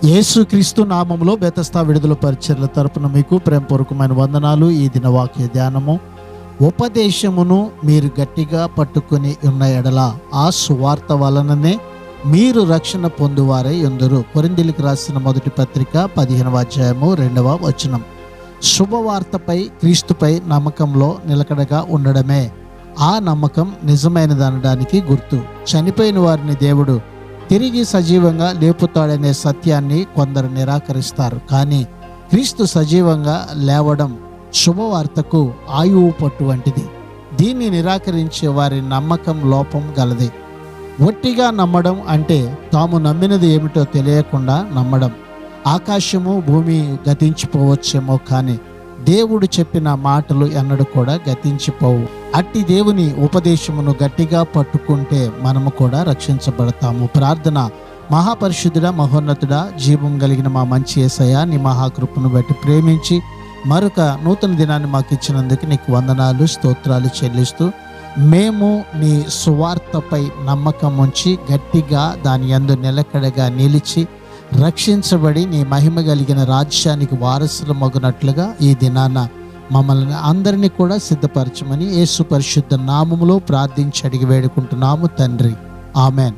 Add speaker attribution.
Speaker 1: యేసుక్రీస్తు నామములో బెతస్తా విడుదల పరిచర్ల తరపున మీకు ప్రేమపూర్వకమైన వందనాలు. ఈ దిన వాక్య ధ్యానము, ఉపదేశమును మీరు గట్టిగా పట్టుకుని ఉన్న ఎడల ఆ సువార్త వలననే మీరు రక్షణ పొందువారై ఉందురు. కొరింథీయులకు రాసిన మొదటి పత్రిక 15వ అధ్యాయము 2వ వచనం. శుభవార్తపై, క్రీస్తుపై నమ్మకంలో నిలకడగా ఉండడమే ఆ నమ్మకం నిజమైనదనడానికి గుర్తు. చనిపోయిన వారిని దేవుడు తిరిగి సజీవంగా లేపుతాడనే సత్యాన్ని కొందరు నిరాకరిస్తారు. కానీ క్రీస్తు సజీవంగా లేవడం శుభవార్తకు ఆయువు పట్టు వంటిది. దీన్ని నిరాకరించే వారి నమ్మకం లోపం గలది. ఒట్టిగా నమ్మడం అంటే తాము నమ్మినది ఏమిటో తెలియకుండా నమ్మడం. ఆకాశము భూమి గతించిపోవచ్చేమో, కానీ దేవుడు చెప్పిన మాటలు ఎన్నడూ కూడా గతించిపోవు. అట్టి దేవుని ఉపదేశమును గట్టిగా పట్టుకుంటే మనము కూడా రక్షించబడతాము. ప్రార్థన. మహాపరిశుద్ధుడా, మహోన్నతుడా, జీవం కలిగిన మా మంచి యేసయ్యా, నీ మహాకృపను బట్టి ప్రేమించి మరొక నూతన దినాన్ని మాకు ఇచ్చినందుకు నీకు వందనాలు, స్తోత్రాలు చెల్లిస్తూ, మేము నీ సువార్తపై నమ్మకం ఉంచి గట్టిగా దాని యందు నిలకడగా నిలిచి రక్షించబడి నీ మహిమ కలిగిన రాజ్యానికి వారసులమగునట్లుగా ఈ దినాన మమ్మల్ని అందరినీ కూడా సిద్ధపరచమని యేసు పరిశుద్ధ నామములో ప్రార్థించి అడిగి వేడుకుంటున్నాము తండ్రి. ఆమెన్.